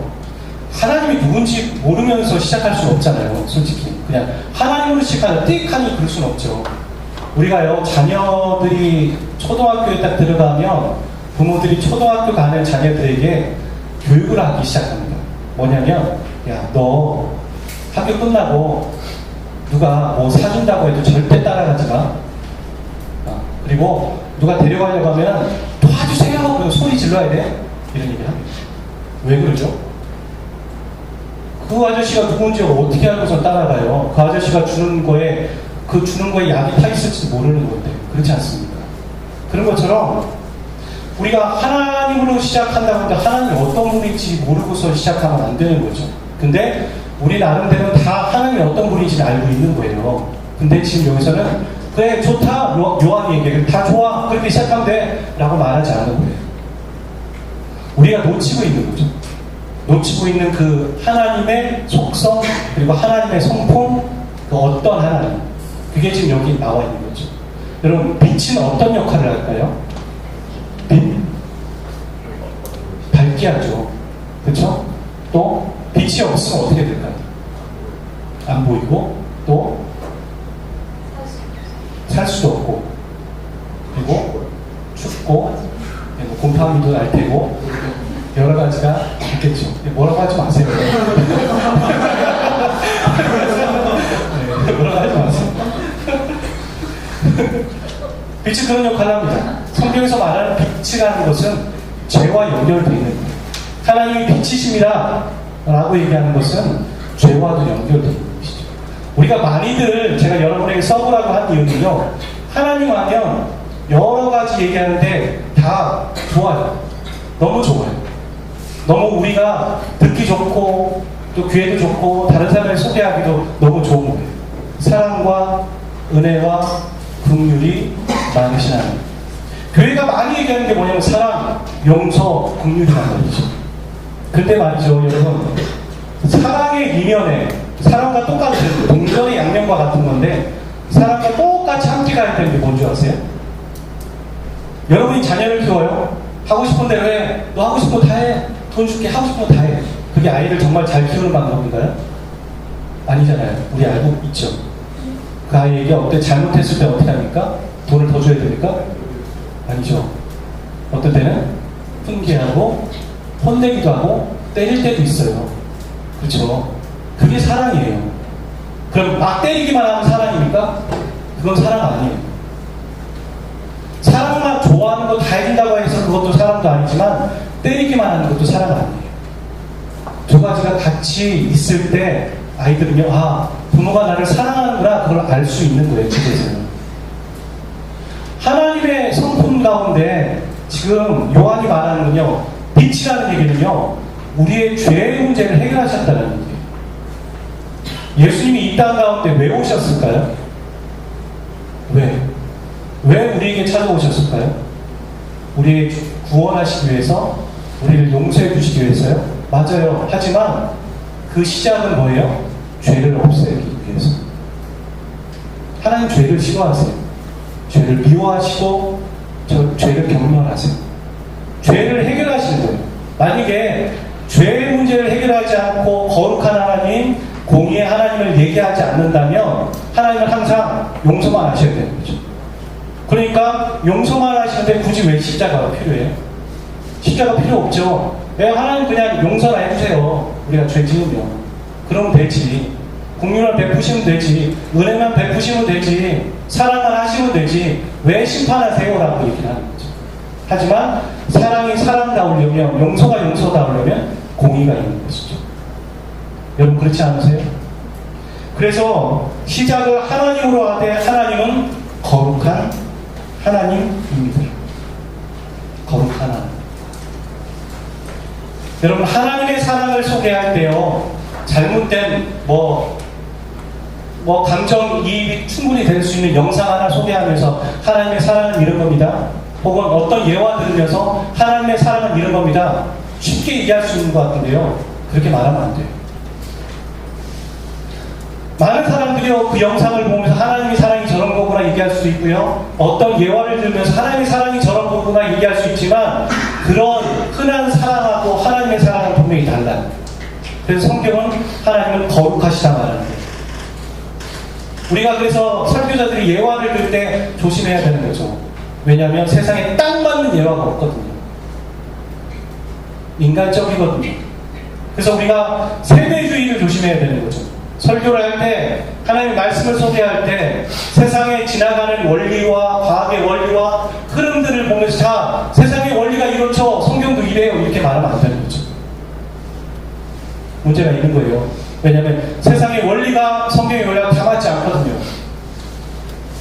하나님이 누군지 모르면서 시작할 수는 없잖아요. 솔직히 그냥 하나님으로 시작하는 띡하니 그럴 수는 없죠. 우리가요, 자녀들이 초등학교에 딱 들어가면 부모들이 초등학교 가는 자녀들에게 교육을 하기 시작합니다. 뭐냐면, 야, 너 학교 끝나고 누가 뭐 사준다고 해도 절대 따라가지 마. 그리고 누가 데려가려고 하면 도와주세요! 그리고 소리 질러야 돼. 이런 얘기 합니다. 왜 그러죠? 그 아저씨가 누군지 어떻게 알고서 따라가요? 그 아저씨가 주는 거에 약이 타 있을지도 모르는 건데. 그렇지 않습니까? 그런 것처럼 우리가 하나님으로 시작한다고 하는데 하나님이 어떤 분인지 모르고서 시작하면 안 되는 거죠. 근데 우리 나름대로 다 하나님이 어떤 분인지 알고 있는 거예요. 근데 지금 여기서는 그래 좋다 요한이 얘기해 다 좋아 그렇게 시작하면 돼 라고 말하지 않는 거예요. 우리가 놓치고 있는 거죠. 놓치고 있는 그 하나님의 속성 그리고 하나님의 성품 그 어떤 하나님 그게 지금 여기 나와 있는 거죠. 여러분 빛은 어떤 역할을 할까요? 빛 밝게 하죠. 그렇죠? 또 빛이 없으면 어떻게 될까요? 안 보이고 또 살 수도 없고 그리고 춥고 곰팡이도 날 테고 여러 가지가 있겠죠. 뭐라고 하지 마세요. 네, 뭐라고 하지 마세요. 빛이 그런 역할을 합니다. 성경에서 말하는 빛이라는 것은 죄와 연결되어 있는 거예요. 하나님이 빛이십니다 라고 얘기하는 것은 죄와도 연결되어 있는 것이죠. 우리가 많이들 제가 여러분에게 써보라고 한 이유는요, 하나님 하면 여러 가지 얘기하는데 다 좋아요. 너무 좋아요. 너무 우리가 듣기 좋고 또 귀에도 좋고 다른 사람을 소개하기도 너무 좋은 거예요. 사랑과 은혜와 긍휼이 많으신 하나님. 교회가 많이 얘기하는 게 뭐냐면 사랑, 용서, 긍휼이란 말이죠. 근데 말이죠 여러분, 사랑의 이면에 사랑과 똑같은 동전의 양면과 같은 건데 사랑과 똑같이 함께 가야 되는 게 뭔지 아세요? 여러분이 자녀를 키워요. 하고 싶은 대로 해. 너 하고 싶은 거 다 해. 돈 줄게. 하고 싶은 거 다 해. 그게 아이를 정말 잘 키우는 방법인가요? 아니잖아요. 우리 알고 있죠. 그 아이에게 어때 잘못했을 때 어떻게 합니까? 돈을 더 줘야 됩니까? 아니죠. 어떤 때는 훈계하고 혼내기도 하고 때릴 때도 있어요. 그렇죠? 그게 사랑이에요. 그럼 막 때리기만 하면 사랑입니까? 그건 사랑 아니에요. 사랑만 좋아하는 거 다 해준다고 해서 그것도 사랑도 아니지만 때리기만 하는 것도 사랑 아니에요. 두 가지가 같이 있을 때 아이들은요, 아, 부모가 나를 사랑하는구나 그걸 알 수 있는 거예요. 집에서는. 하나님의 성품 가운데 지금 요한이 말하는 건요, 빛이라는 얘기는요, 우리의 죄의 문제를 해결하셨다는 얘기예요. 예수님이 이 땅 가운데 왜 오셨을까요? 왜 우리에게 찾아오셨을까요? 우리의 구원하시기 위해서, 우리를 용서해 주시기 위해서요? 맞아요. 하지만 그 시작은 뭐예요? 죄를 없애기 위해서. 하나님 죄를 싫어하세요. 죄를 미워하시고 죄를 경멸하세요. 죄를 해결하시는 거예요. 만약에 죄의 문제를 해결하지 않고 거룩한 하나님, 공의의 하나님을 얘기하지 않는다면 하나님은 항상 용서만 하셔야 되는 거죠. 그러니까 용서만 하시는데 굳이 왜 십자가가 필요해요? 십자가 필요 없죠. 왜 하나님 그냥 용서나 해주세요. 우리가 죄 지으면. 그러면 되지. 공유를 베푸시면 되지. 은혜만 베푸시면 되지. 사랑만 하시면 되지. 왜 심판하세요? 라고 얘기를 하는 거죠. 하지만 사랑이 사랑다우려면, 용서가 용서다우려면 공의가 있는 것이죠. 여러분 그렇지 않으세요? 그래서 시작을 하나님으로 하되 하나님은 거룩한 하나님입니다. 거룩한 하나님. 여러분 하나님의 사랑을 소개할 때요, 잘못된 감정이입이 충분히 될 수 있는 영상 하나 소개하면서 하나님의 사랑은 이런 겁니다. 혹은 어떤 예화 들으면서 하나님의 사랑은 이런 겁니다. 쉽게 얘기할 수 있는 것 같은데요, 그렇게 말하면 안 돼요. 많은 사람들이요, 그 영상을 보면서 하나님의 사랑이 저런 거구나 얘기할 수도 있고요, 어떤 예화를 들으면서 하나님의 사랑이 저런 거구나 얘기할 수 있지만 그런 흔한 사랑하고 하나님의 사랑은 분명히 달라요. 그래서 성경은 하나님은 거룩하시다 말하는 거예요. 우리가 그래서 설교자들이 예화를 들 때 조심해야 되는 거죠. 왜냐하면 세상에 딱 맞는 예화가 없거든요. 인간적이거든요. 그래서 우리가 세대주의를 조심해야 되는 거죠. 설교를 할 때, 하나님의 말씀을 소개할 때 세상에 지나가는 원리와 과학의 원리와 흐름들을 보면서 자, 세상의 원리가 이렇죠. 성경도 이래요. 이렇게 말하면 안 되는 거죠. 문제가 있는 거예요. 왜냐하면 세상의 원리가 성경의 원리와 다 맞지 않거든요.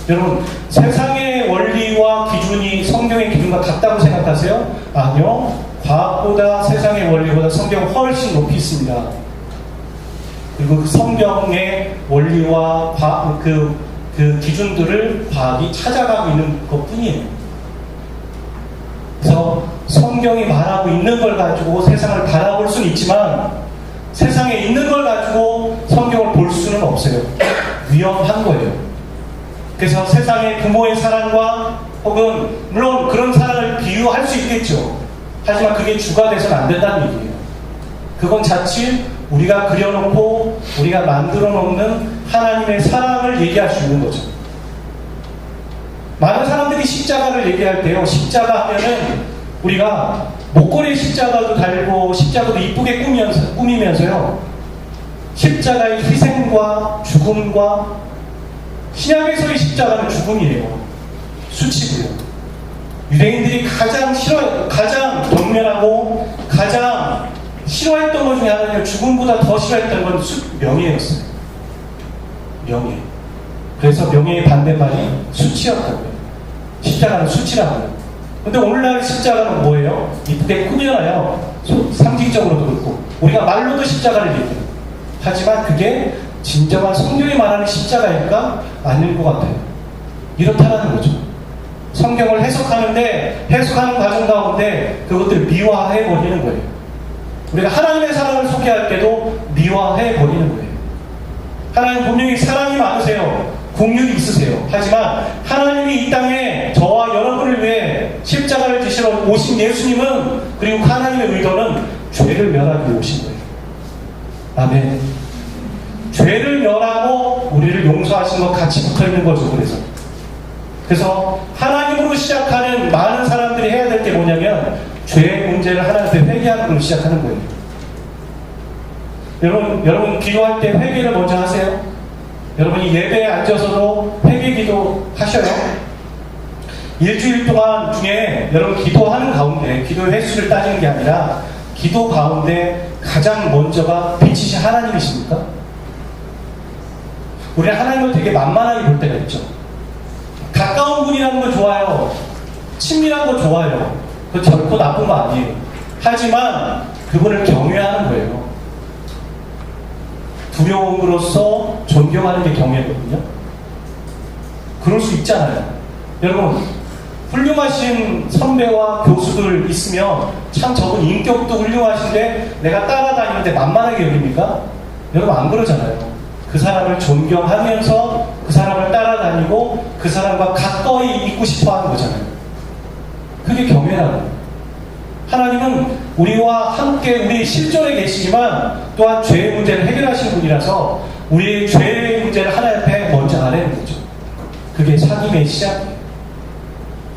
여러분, 세상의 원리와 기준이 성경의 기준과 같다고 생각하세요? 아니요. 과학보다 세상의 원리보다 성경은 훨씬 높이 있습니다. 그리고 그 성경의 원리와 그 기준들을 과학이 찾아가고 있는 것 뿐이에요. 그래서 성경이 말하고 있는 걸 가지고 세상을 바라볼 수는 있지만 세상에 있는 걸 가지고 성경을 볼 수는 없어요. 위험한 거예요. 그래서 세상의 부모의 사랑과 혹은 물론 그런 사랑을 비유할 수 있겠죠. 하지만 그게 주가 돼서는 안 된다는 얘기예요. 그건 자칫 우리가 그려놓고 우리가 만들어 놓는 하나님의 사랑을 얘기할 수 있는 거죠. 많은 사람들이 십자가를 얘기할 때요, 십자가 하면은 우리가 목걸이에 십자가도 달고 십자가도 이쁘게 꾸미면서요, 십자가의 희생과 죽음과 신약에서의 십자가는 죽음이에요. 수치고요. 유대인들이 가장 경멸하고 가장 싫어했던 것 중에 하나는 죽음보다 더 싫어했던 건 명예였어요. 명예. 그래서 명예의 반대말이 수치였다고요. 십자가는 수치라고요. 근데 오늘날 십자가는 뭐예요? 이쁘게 꾸며놔요. 상징적으로도 그렇고 우리가 말로도 십자가를 얘기해요. 하지만 그게 진정한 성경이 말하는 십자가일까? 아닐 것 같아요. 이렇다라는 거죠. 성경을 해석하는데 해석하는 과정 가운데 그것들을 미화해버리는 거예요. 우리가 하나님의 사랑을 소개할 때도 미화해버리는 거예요. 하나님 분명히 사랑이 많으세요. 공률이 있으세요. 하지만 하나님이 이 땅에 저와 여러분을 위해 십자가를 지시러 오신 예수님은, 그리고 하나님의 의도는 죄를 멸하기 위해 오신 거예요. 아멘. 죄를 멸하고 우리를 용서하신 것 같이 붙어있는 거죠. 그래서 하나님으로 시작하는 많은 사람들이 해야 될 게 뭐냐면 죄의 문제를 하나님께 회개하는 걸로 시작하는 거예요. 여러분 기도할 때 회개를 먼저 하세요. 여러분이 예배에 앉아서도 회개 기도 하셔요. 일주일 동안 중에 여러분 기도하는 가운데, 기도의 횟수를 따지는 게 아니라 기도 가운데 가장 먼저가 빛이신 하나님이십니까? 우리는 하나님을 되게 만만하게 볼 때가 있죠. 가까운 분이라는 거 좋아요. 친밀한 거 좋아요. 그거 결코 나쁜 거 아니에요. 하지만 그분을 경외하는 거예요. 두려움으로써 존경하는 게 경외거든요. 그럴 수 있잖아요. 여러분, 훌륭하신 선배와 교수들 있으면 참 저분 인격도 훌륭하신데 내가 따라다니는데 만만하게 여깁니까? 여러분 안 그러잖아요. 그 사람을 존경하면서 그 사람을 따라다니고 그 사람과 가까이 있고 싶어 하는 거잖아요. 그게 경외라는 거예요. 하나님은 우리와 함께 우리의 실존에 계시지만 또한 죄의 문제를 해결하신 분이라서 우리의 죄의 문제를 하나님 앞에 먼저 아뢰는 거죠. 그게 사귐의 시작이에요.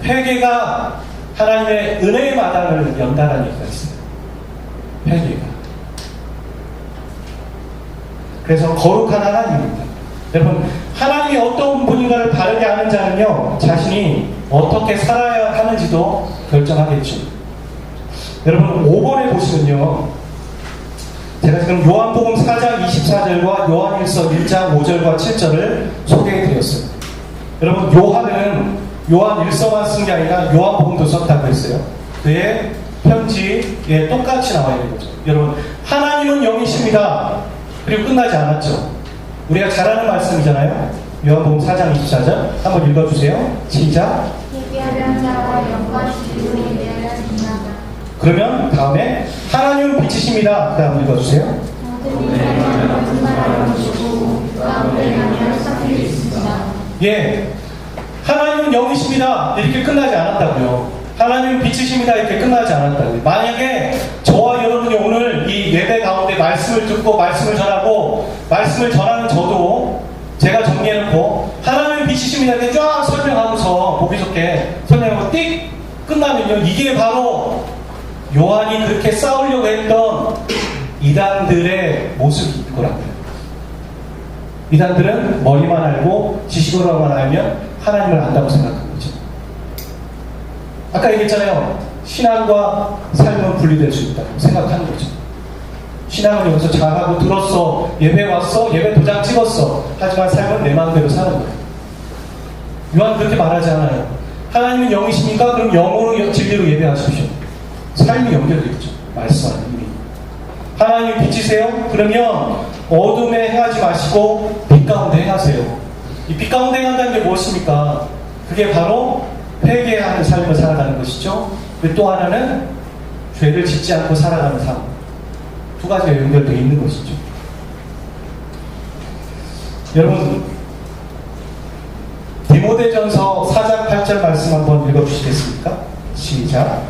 회개가 하나님의 은혜의 마당을 연다라는 얘기가 있어요. 회개가. 그래서 거룩한 하나님입니다. 여러분, 하나님이 어떤 분인가를 바르게 아는 자는요, 자신이 어떻게 살아야 하는지도 결정하겠죠. 여러분 5번에 보시면요, 제가 지금 요한복음 4장 24절과 요한일서 1장 5절과 7절을 소개해드렸어요. 여러분 요한은 요한일서만 쓴 게 아니라 요한복음도 썼다고 했어요. 그의 편지에 똑같이 나와 있는 거죠. 여러분, 하나님은 영이십니다. 그리고 끝나지 않았죠. 우리가 잘 아는 말씀이잖아요. 요한복음 4장 24절 한번 읽어주세요. 시작. 예비하는 자와 영과 진리로 예배하라. 그러면 다음에 하나님은 빛이십니다. 그 다음 읽어주세요. 예, 하나님은 영이십니다. 이렇게 끝나지 않았다고요. 하나님은 빛이십니다. 이렇게 끝나지 않았다고요. 만약에 저와 여러분이 오늘 이 예배 가운데 말씀을 듣고 말씀을 전하고 말씀을 전하는 저도 제가 정리해놓고 하나님은 빛이십니다. 이렇게 쫙 설명하고서 보기 좋게 설명하고 띡 끝나면요, 이게 바로 요한이 그렇게 싸우려고 했던 이단들의 모습이 있더라고요. 이단들은 머리만 알고 지식으로만 알면 하나님을 안다고 생각한 거죠. 아까 얘기했잖아요. 신앙과 삶은 분리될 수 있다고 생각하는 거죠. 신앙은 여기서 잘하고 들었어, 예배 왔어, 예배 도장 찍었어. 하지만 삶은 내 마음대로 사는 거예요. 요한 그렇게 말하지 않아요. 하나님은 영이십니까? 그럼 영으로 진리로 예배하십시오. 삶이 연결되어 있죠. 말씀하는 이미. 하나님 빛이세요? 그러면 어둠에 행하지 마시고 빛 가운데 행하세요. 이 빛 가운데 행한다는 게 무엇입니까? 그게 바로 회개하는 삶을 살아가는 것이죠. 그리고 또 하나는 죄를 짓지 않고 살아가는 삶. 두 가지가 연결되어 있는 것이죠. 여러분, 디모데전서 4장 8절 말씀 한번 읽어주시겠습니까? 시작.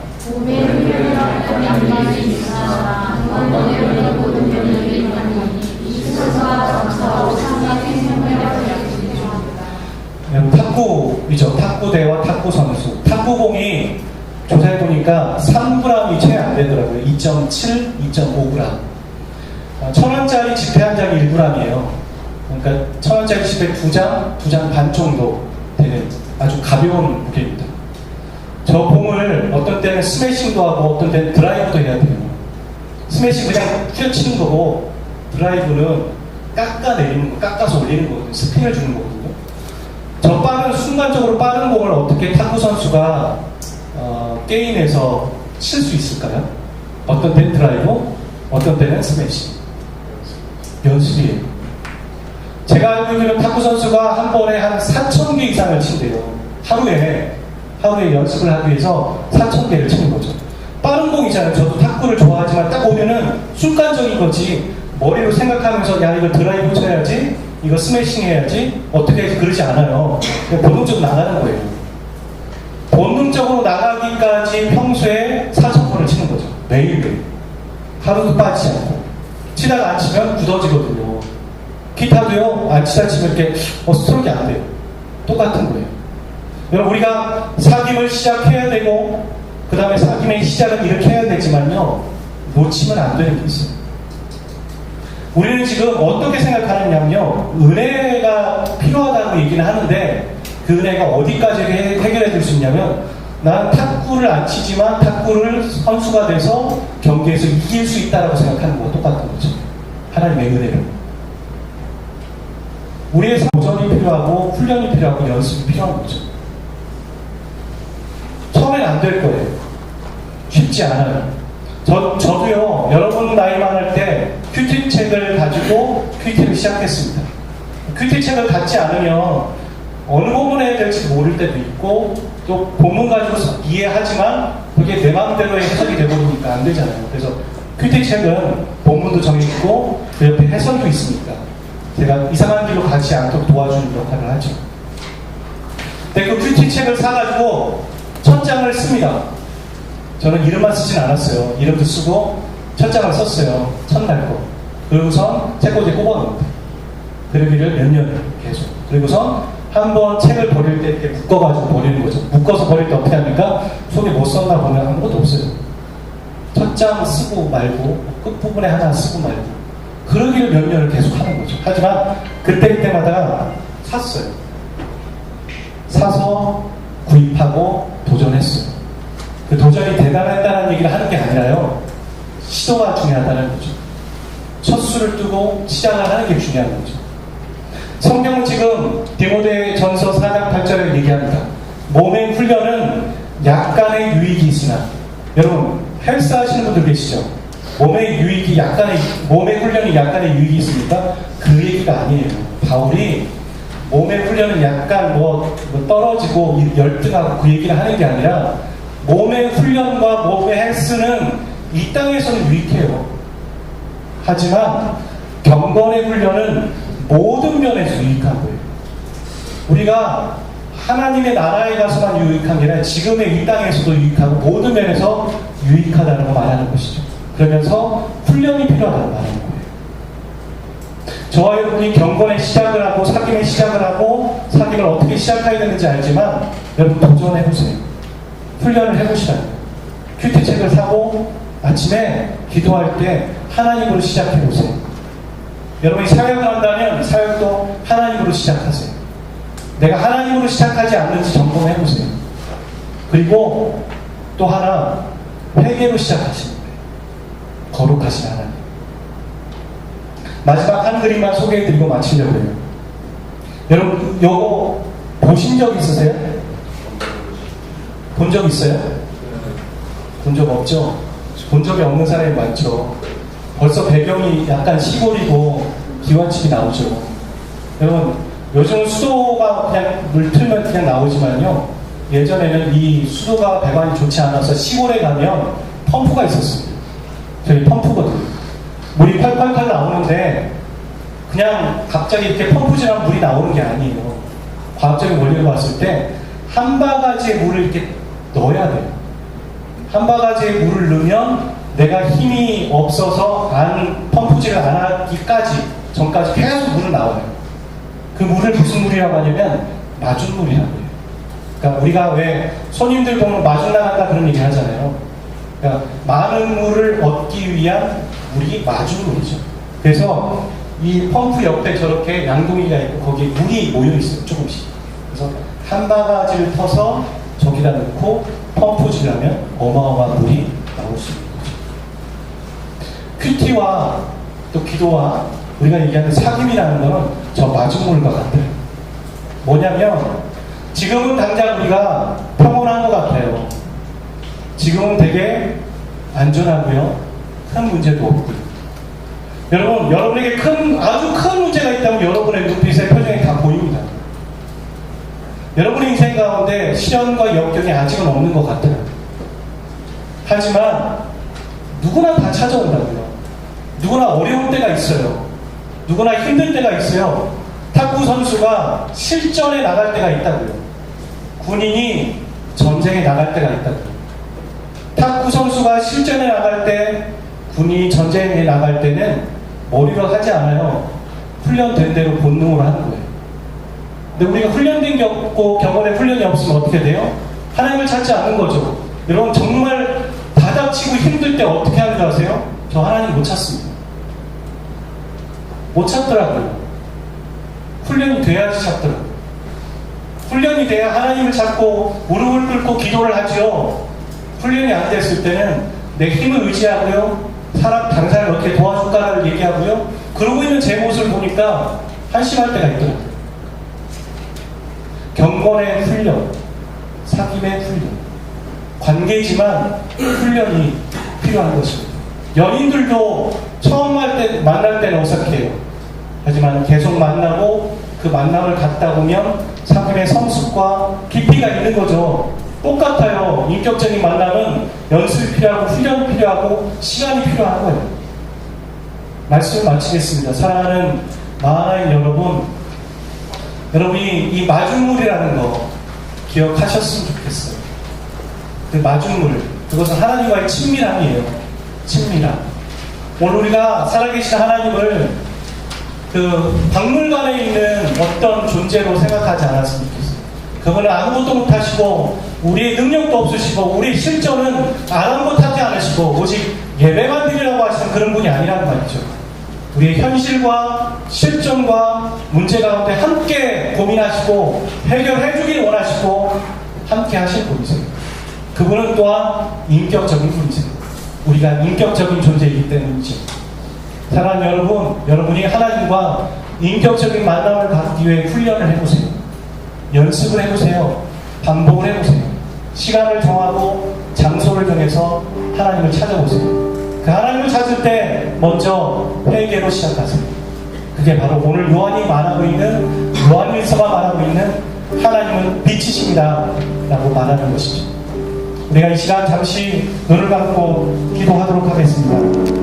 탁구이죠. 탁구대와 탁구 선수. 탁구공이 조사해보니까 3g이 채 안 되더라고요. 2.7, 2.5g. 1,000원짜리 지폐 한 장이 1g이에요. 그러니까 1,000원짜리 지폐 2장 반 정도 되는 아주 가벼운 무게입니다. 저 공을 어떤 때는 스매싱도 하고 어떤 때는 드라이브도 해야 돼요. 스매싱 그냥 휘어치는 거고 드라이브는 깎아내리는 거, 깎아서 올리는 거거든요. 스핀을 주는 거거든요. 저 빠른, 순간적으로 빠른 공을 어떻게 탁구 선수가 게임에서 칠 수 있을까요? 어떤 때는 드라이브, 어떤 때는 스매싱. 연습이에요. 제가 알고 있는 탁구 선수가 한 번에 한 4,000개 이상을 친대요. 하루에 연습을 하기 위해서 4,000개를 치는 거죠. 빠른 공이잖아요. 저도 탁구를 좋아하지만 딱 보면은 순간적인 거지 머리로 생각하면서 야 이거 드라이브 쳐야지, 이거 스매싱 해야지, 어떻게 해야지 그러지 않아요. 그냥 본능적으로 나가는 거예요. 본능적으로 나가기까지 평소에 4,000번을 치는 거죠. 매일매일. 하루도 빠지지 않고. 치다가 안 치면 굳어지거든요. 기타도요, 안 치다 치면 이렇게 스트로크가 안 돼요. 똑같은 거예요. 여러분, 우리가 사귐을 시작해야 되고, 그 다음에 사귐의 시작은 이렇게 해야 되지만요, 놓치면 안 되는 게 있어요. 우리는 지금 어떻게 생각하느냐면요, 은혜가 필요하다고 얘기는 하는데, 그 은혜가 어디까지 해결해 줄 수 있냐면, 난 탁구를 안 치지만 탁구를 선수가 돼서 경기에서 이길 수 있다고 생각하는 거와 똑같은 거죠. 하나님의 은혜로. 우리의 도전이 필요하고 훈련이 필요하고 연습이 필요한 거죠. 처음엔 안 될 거예요. 쉽지 않아요. 저도요, 여러분 나이 많을 때 큐티 책을 가지고 큐티를 시작했습니다. 큐티 책을 갖지 않으면 어느 부분에 해야 될지 모를 때도 있고, 또 본문 가지고 이해하지만 그게 내 마음대로의 해석이 되버리니까 안 되잖아요. 그래서 큐티 책은 본문도 정해있고 그 옆에 해설도 있으니까 제가 이상한 길로 가지 않도록 도와주는 역할을 하죠. 근데 그 큐티 책을 사가지고 첫 장을 씁니다. 저는 이름만 쓰진 않았어요. 이름도 쓰고 첫 장을 썼어요. 첫날 거. 그리고선 책꽂이에 꼽아놓습니다. 그러기를 몇 년 계속. 그리고선 한번 책을 버릴 때 이렇게 묶어가지고 버리는 거죠. 묶어서 버릴 때 어떻게 합니까? 속에 못 썼나 보면 아무것도 없어요. 첫 장 쓰고 말고 끝부분에 하나 쓰고 말고 그러기를 몇 년을 계속 하는 거죠. 하지만 그때마다 샀어요. 사서 구입하고 도전했어요. 그 도전이 대단했다는 얘기를 하는 게 아니라요, 시도가 중요하다는 거죠. 첫 수를 뜨고 시작을 하는 게 중요한 거죠. 성경은 지금 디모데전서 4장 8절에 얘기합니다. 몸의 훈련은 약간의 유익이 있으나, 여러분 헬스 하시는 분들 계시죠? 몸의 훈련이 약간의 유익이 있습니까? 그 얘기가 아니에요. 바울이 몸의 훈련은 약간 뭐 떨어지고 열등하고 그 얘기를 하는 게 아니라, 몸의 훈련과 몸의 헬스는 이 땅에서는 유익해요. 하지만 경건의 훈련은 모든 면에서 유익한 거예요. 우리가 하나님의 나라에 가서만 유익한 게 아니라 지금의 이 땅에서도 유익하고 모든 면에서 유익하다는 거 말하는 것이죠. 그러면서 훈련이 필요하다고 말하는 거예요. 저와 여러분이 경건의 시작을 하고 사귐의 시작을 하고 사귐을 어떻게 시작해야 되는지 알지만 여러분 도전해보세요. 훈련을 해보시라는 거예요. 큐티책을 사고 아침에 기도할 때 하나님으로 시작해 보세요. 여러분이 사역을 한다면 사역도 하나님으로 시작하세요. 내가 하나님으로 시작하지 않는지 점검해 보세요. 그리고 또 하나, 회개로 시작하시는 거예요. 거룩하신 하나님. 마지막 한 그림만 소개해드리고 마치려고 해요. 여러분 요거 보신 적 있으세요? 본 적 있어요? 본 적 없죠? 본 적이 없는 사람이 많죠. 벌써 배경이 약간 시골이고 기와집이 나오죠. 여러분 요즘 수도가 그냥 물 틀면 그냥 나오지만요, 예전에는 이 수도가 배관이 좋지 않아서 시골에 가면 펌프가 있었어요. 저희 펌프거든요. 물이 콸콸콸 나오는데 그냥 갑자기 이렇게 펌프질하면 물이 나오는 게 아니에요. 과학적인 원리로 봤을 때 한 바가지의 물을 이렇게 넣어야 돼요. 한 바가지의 물을 넣으면 내가 힘이 없어서 펌프질을 안 하기까지 전까지 계속 물을 나와요. 그 물을 무슨 물이라고 하냐면 마중 물이라고 해요. 그러니까 우리가 왜 손님들 보면 마중 나간다 그런 얘기 하잖아요. 그러니까 많은 물을 얻기 위한 물이 마중 물이죠. 그래서 이 펌프 옆에 저렇게 양동이가 있고 거기에 물이 모여 있어요. 조금씩. 그래서 한 바가지를 터서 저기다 넣고 펌프질하면 어마어마한 물이 나올 수 있는 거죠. 큐티와 또 기도와 우리가 얘기하는 사귐이라는 것은 저 마중물과 같아요. 뭐냐면 지금은 당장 우리가 평온한 것 같아요. 지금은 되게 안전하고요, 큰 문제도 없고요. 여러분, 여러분에게 아주 큰 문제가 있다면 여러분의 눈빛에 표정이 다 보입니다. 여러분의 인생 가운데 시련과 역경이 아직은 없는 것 같아요. 하지만 누구나 다 찾아온다고요. 누구나 어려운 때가 있어요. 누구나 힘든 때가 있어요. 탁구 선수가 실전에 나갈 때가 있다고요. 군인이 전쟁에 나갈 때가 있다고요. 탁구 선수가 실전에 나갈 때, 군인이 전쟁에 나갈 때는 머리로 하지 않아요. 훈련된 대로 본능으로 하는 거예요. 근데 우리가 훈련된 게 없고 경험에 훈련이 없으면 어떻게 돼요? 하나님을 찾지 않는 거죠. 여러분 정말 다닥치고 힘들 때 어떻게 하는 줄 아세요? 저 하나님 못 찾습니다. 못 찾더라고요. 훈련이 돼야지 찾더라고요. 훈련이 돼야 하나님을 찾고 무릎을 꿇고 기도를 하죠. 훈련이 안 됐을 때는 내 힘을 의지하고요, 다른 사람을 어떻게 도와줄까를 얘기하고요, 그러고 있는 제 모습을 보니까 한심할 때가 있더라고요. 경건의 훈련, 사귐의 훈련, 관계지만 훈련이 필요한 것입니다. 연인들도 처음 만날 때는 어색해요. 하지만 계속 만나고 그 만남을 갖다 보면 사귐의 성숙과 깊이가 있는 거죠. 똑같아요. 인격적인 만남은 연습이 필요하고 훈련이 필요하고 시간이 필요한 거예요. 말씀을 마치겠습니다. 사랑하는 마하나인 여러분, 여러분이 이 마중물이라는 거 기억하셨으면 좋겠어요. 그 마중물, 그것은 하나님과의 친밀함이에요. 친밀함. 오늘 우리가 살아계신 하나님을 그 박물관에 있는 어떤 존재로 생각하지 않았으면 좋겠어요. 그분은 아무것도 못하시고 우리의 능력도 없으시고 우리의 실전은 아랑곳하지 않으시고 오직 예배만 드리라고 하시는 그런 분이 아니라는 말이죠. 우리의 현실과 실전과 문제 가운데 함께 고민하시고 해결해 주길 원하시고 함께 하실 분이세요. 그분은 또한 인격적인 분이세요. 우리가 인격적인 존재이기 때문이죠. 사랑하는 여러분, 여러분이 하나님과 인격적인 만남을 갖기 위해 훈련을 해보세요. 연습을 해보세요. 반복을 해보세요. 시간을 정하고 장소를 정해서 하나님을 찾아보세요. 그 하나님을 찾을 때 먼저 회개로 시작하세요. 그게 바로 오늘 요한이 말하고 있는, 요한일서가 말하고 있는 하나님은 빛이십니다 라고 말하는 것이죠. 우리가 이 시간 잠시 눈을 감고 기도하도록 하겠습니다.